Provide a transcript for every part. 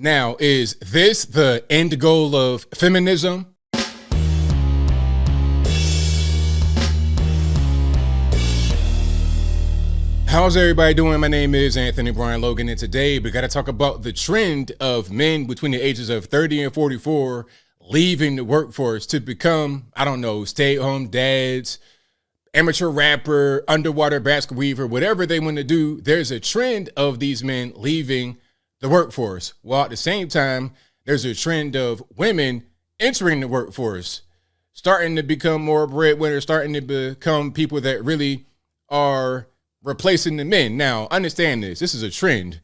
Now, is this the end goal of feminism? How's everybody doing? My name is Anthony Brian Logan, and today we got to talk about the trend of men between the ages of 30 and 44 leaving the workforce to become, stay-at-home dads, amateur rapper, underwater basket weaver, whatever they want to do. There's a trend of these men leaving the workforce, while at the same time, there's a trend of women entering the workforce, starting to become more breadwinners, starting to become people that really are replacing the men. Now, understand this. This is a trend.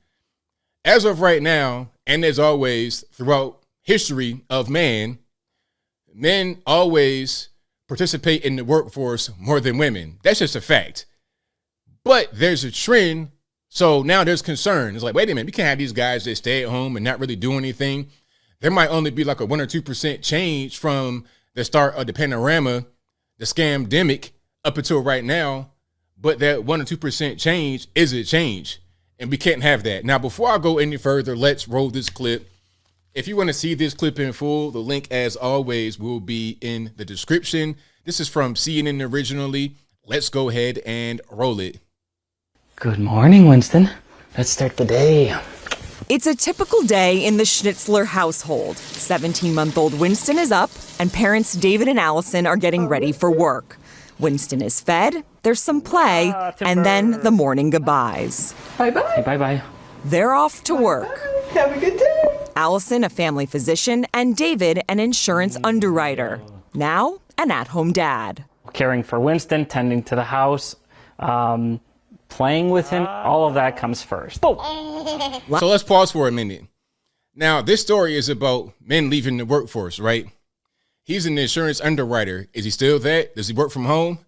As of right now, and as always throughout history of man, men always participate in the workforce more than women. That's just a fact. But there's a trend. So now there's concern. It's like, wait a minute, we can't have these guys that stay at home and not really do anything. There might only be like a 1 or 2% change from the start of the panorama, the scamdemic, up until right now. But that 1 or 2% change is a change. And we can't have that. Now, before I go any further, let's roll this clip. If you want to see this clip in full, the link, as always, will be in the description. This is from CNN originally. Let's go ahead and roll it. Good morning, Winston. Let's start the day. It's a typical day in the Schnitzler household. 17-month-old Winston is up, and parents David and Allison are getting ready for work. Winston is fed, there's some play, and then the morning goodbyes. Bye-bye. Hey, bye-bye. They're off to work. Have a good day. Allison, a family physician, and David, an insurance underwriter. Now, an at-home dad. Caring for Winston, tending to the house, playing with him, all of that comes first. Oh. So let's pause for a minute. Now, this story is about men leaving the workforce, right? He's an insurance underwriter. Is he still that? Does he work from home?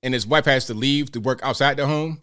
And his wife has to leave to work outside the home?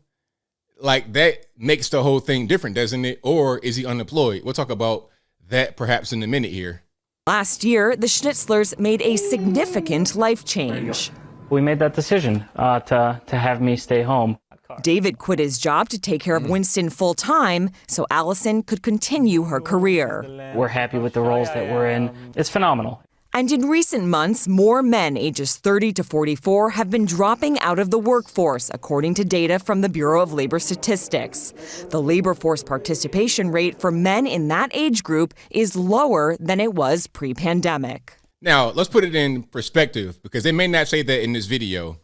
Like, that makes the whole thing different, doesn't it? Or is he unemployed? We'll talk about that perhaps in a minute here. Last year, the Schnitzlers made a significant life change. We made that decision to have me stay home. David quit his job to take care of Winston full-time so Allison could continue her career. We're happy with the roles that we're in. It's phenomenal. And in recent months, more men ages 30 to 44 have been dropping out of the workforce, according to data from the Bureau of Labor Statistics. The labor force participation rate for men in that age group is lower than it was pre-pandemic. Now, let's put it in perspective, because they may not say that in this video.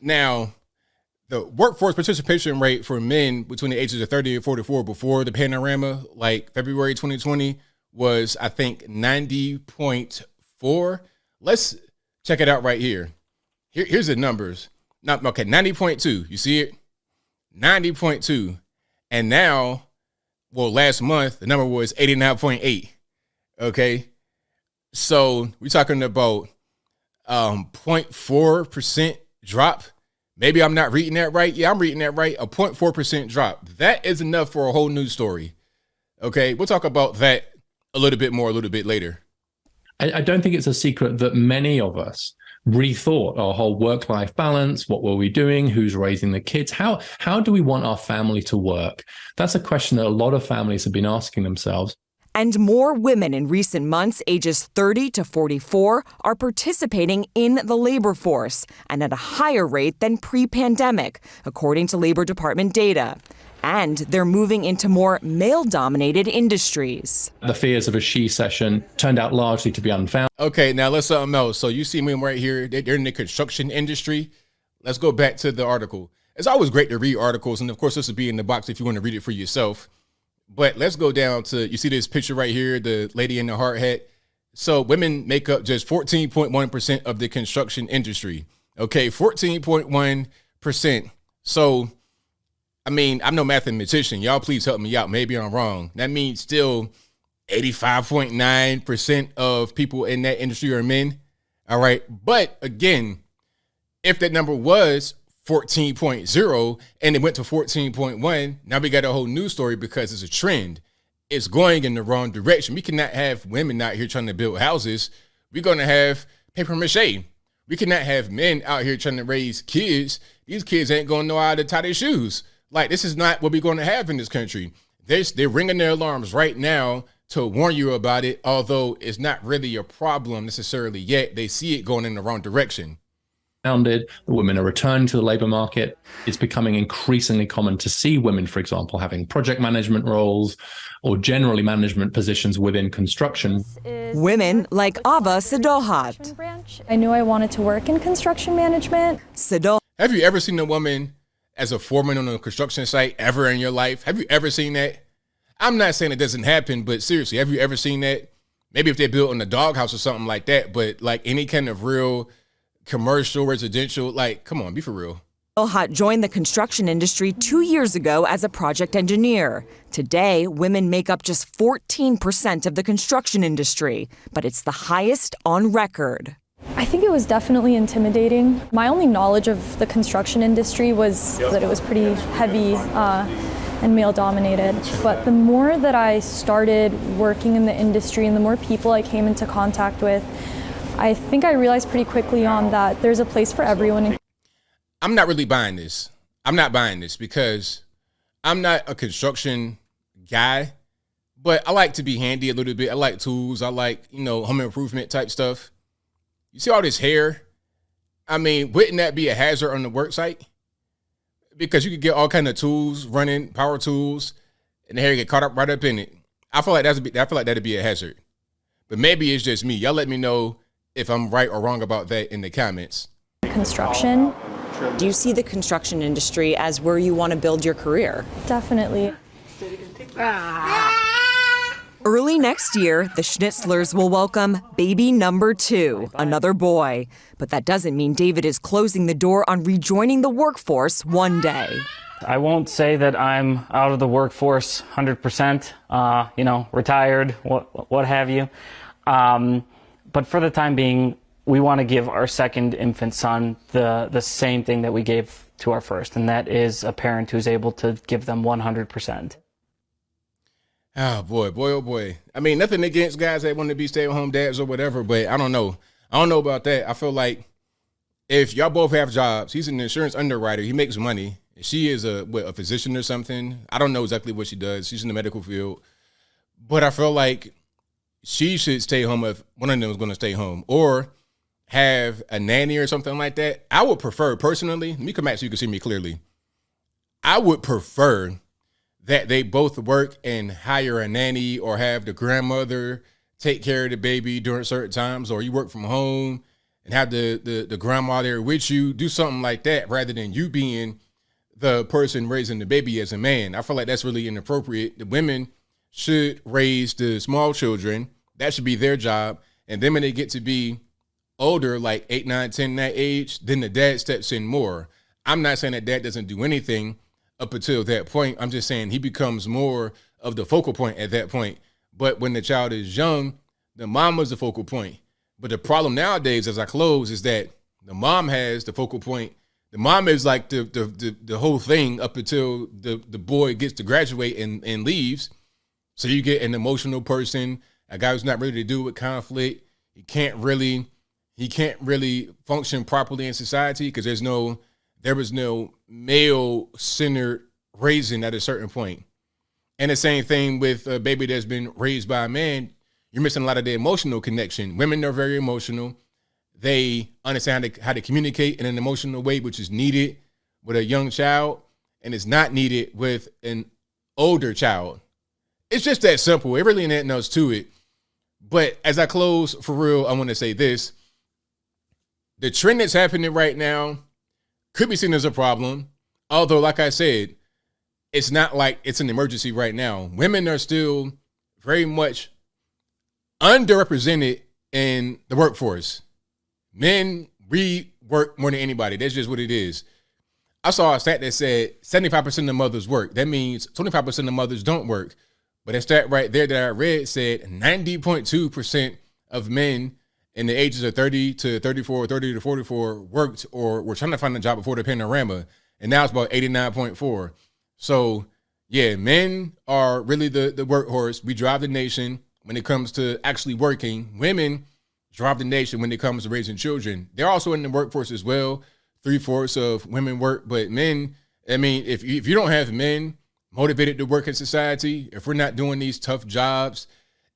Now, the workforce participation rate for men between the ages of 30 and 44 before the panorama, like February 2020, was, I think, 90.4. Let's check it out right here. Here's the numbers. 90.2. You see it? 90.2. And now, last month, the number was 89.8. Okay. So we're talking about 0.4% drop. Maybe I'm not reading that right. Yeah, I'm reading that right. A 0.4% drop. That is enough for a whole news story. Okay. We'll talk about that a little bit more a little bit later. I don't think it's a secret that many of us rethought our whole work-life balance. What were we doing? Who's raising the kids? How do we want our family to work? That's a question that a lot of families have been asking themselves. And more women in recent months, ages 30 to 44, are participating in the labor force, and at a higher rate than pre-pandemic, according to Labor Department data. And they're moving into more male-dominated industries. The fears of a she session turned out largely to be unfounded. Okay, now let's something else. So you see me right here. They're in the construction industry. Let's go back to the article. It's always great to read articles. And of course, this will be in the box if you want to read it for yourself. But let's go down to, you see this picture right here, the lady in the hard hat. So women make up just 14.1% of the construction industry. Okay, 14.1%. So, I mean, I'm no mathematician. Y'all please help me out. Maybe I'm wrong. That means still 85.9% of people in that industry are men. All right. But again, if that number was 14.0 and it went to 14.1, now we got a whole news story because it's a trend. It's going in the wrong direction. We cannot have women out here trying to build houses. We're going to have paper mache. We cannot have men out here trying to raise kids. These kids ain't going to know how to tie their shoes. Like, this is not what we're going to have in this country. They're ringing their alarms right now to warn you about it, although it's not really a problem necessarily yet. They see it going in the wrong direction. The women are returning to the labor market. It's becoming increasingly common to see women, for example, having project management roles or generally management positions within construction. Women like Ava Sadohat. I knew I wanted to work in construction management. Have you ever seen a woman as a foreman on a construction site ever in your life? Have you ever seen that? I'm not saying it doesn't happen, but seriously, have you ever seen that? Maybe if they built in a doghouse or something like that, but like any kind of real commercial, residential, like, come on, be for real. Sadohat joined the construction industry 2 years ago as a project engineer. Today, women make up just 14% of the construction industry, but it's the highest on record. I think it was definitely intimidating. My only knowledge of the construction industry was that it was pretty heavy and male dominated. But the more that I started working in the industry and the more people I came into contact with, I think I realized pretty quickly on that there's a place for everyone. I'm not really buying this. I'm not buying this because I'm not a construction guy, but I like to be handy a little bit. I like tools. I like, home improvement type stuff. You see all this hair? I mean, wouldn't that be a hazard on the work site? Because you could get all kind of tools running, power tools, and the hair get caught up right up in it. I feel like that'd be a hazard. But maybe it's just me. Y'all let me know if I'm right or wrong about that in the comments. Construction. Do you see the construction industry as where you want to build your career? Definitely. Early next year, the Schnitzlers will welcome baby number 2, another boy. But that doesn't mean David is closing the door on rejoining the workforce one day. I won't say that I'm out of the workforce 100%, retired, what have you. But for the time being, we want to give our second infant son the same thing that we gave to our first, and that is a parent who's able to give them 100%. Oh, boy, oh, boy. I mean, nothing against guys that want to be stay-at-home dads or whatever, but I don't know. I don't know about that. I feel like if y'all both have jobs, he's an insurance underwriter. He makes money. She is a physician or something. I don't know exactly what she does. She's in the medical field. But I feel like she should stay home if one of them is going to stay home or have a nanny or something like that. I would prefer, personally, let me come back so you can see me clearly. I would prefer that they both work and hire a nanny or have the grandmother take care of the baby during certain times, or you work from home and have the grandma there with you. Do something like that rather than you being the person raising the baby as a man. I feel like that's really inappropriate. The women should raise the small children. That should be their job. And then when they get to be older, like 8, 9, 10, that age, then the dad steps in more. I'm not saying that dad doesn't do anything up until that point. I'm just saying he becomes more of the focal point at that point. But when the child is young, the mom was the focal point. But the problem nowadays, as I close, is that the mom has the focal point. The mom is like the whole thing up until the boy gets to graduate and leaves. So you get an emotional person, a guy who's not ready to deal with conflict. He can't really function properly in society because there was no male-centered raising at a certain point. And the same thing with a baby that's been raised by a man. You're missing a lot of the emotional connection. Women are very emotional. They understand how to communicate in an emotional way, which is needed with a young child and is not needed with an older child. It's just that simple. It really ain't nothing else to it. But as I close, for real, I want to say this. The trend that's happening right now could be seen as a problem. Although, like I said, it's not like it's an emergency right now. Women are still very much underrepresented in the workforce. Men work more than anybody. That's just what it is. I saw a stat that said 75% of mothers work. That means 25% of mothers don't work. But that stat right there that I read said 90.2% of men in the ages of 30 to 34, 30 to 44 worked or were trying to find a job before the panorama. And now it's about 89.4. So, yeah, men are really the workhorse. We drive the nation when it comes to actually working. Women drive the nation when it comes to raising children. They're also in the workforce as well. 3/4 of women work, but men, I mean, if you don't have men motivated to work in society, if we're not doing these tough jobs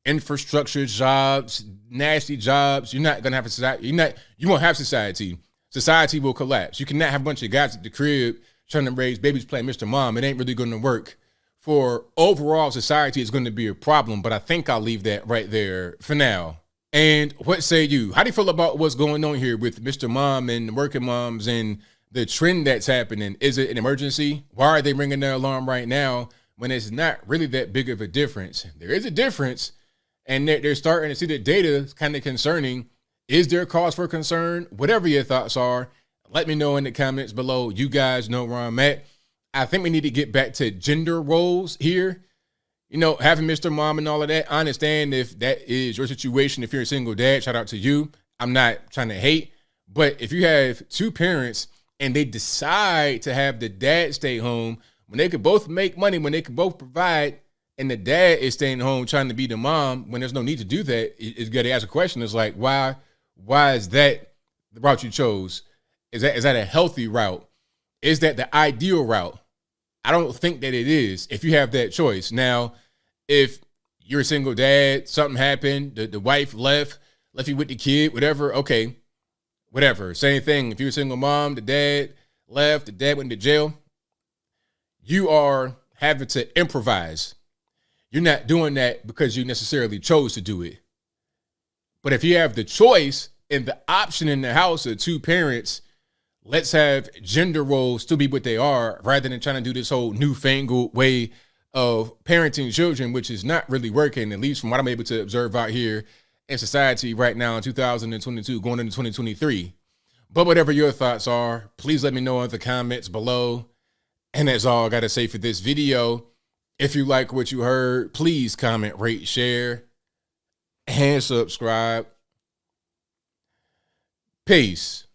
infrastructure jobs, nasty jobs, you're not gonna have a society. You won't have society. Society will collapse. You cannot have a bunch of guys at the crib trying to raise babies playing Mr. Mom. It ain't really gonna work. For overall society, it's going to be a problem, but I think I'll leave that right there for now. And what say you? How do you feel about what's going on here with Mr. Mom and working moms and the trend that's happening? Is it an emergency? Why are they ringing their alarm right now when it's not really that big of a difference? There is a difference, and they're starting to see the data is kind of concerning. Is there cause for concern? Whatever your thoughts are, let me know in the comments below. You guys know where I'm at. I think we need to get back to gender roles here. You know, having Mr. Mom and all of that. I understand if that is your situation. If you're a single dad, shout out to you. I'm not trying to hate. But if you have two parents and they decide to have the dad stay home when they could both make money, when they could both provide, and the dad is staying home trying to be the mom when there's no need to do that, it's got to ask a question. It's like, why is that the route you chose? Is that a healthy route? Is that the ideal route? I don't think that it is if you have that choice. Now, if you're a single dad, something happened, the wife left you with the kid, whatever, okay, whatever. Same thing. If you're a single mom, the dad left, the dad went to jail, you are having to improvise. You're not doing that because you necessarily chose to do it. But if you have the choice and the option in the house of two parents, let's have gender roles still be what they are rather than trying to do this whole newfangled way of parenting children, which is not really working, at least from what I'm able to observe out here in society right now in 2022, going into 2023. But whatever your thoughts are, please let me know in the comments below. And that's all I got to say for this video. If you like what you heard, please comment, rate, share, and subscribe. Peace.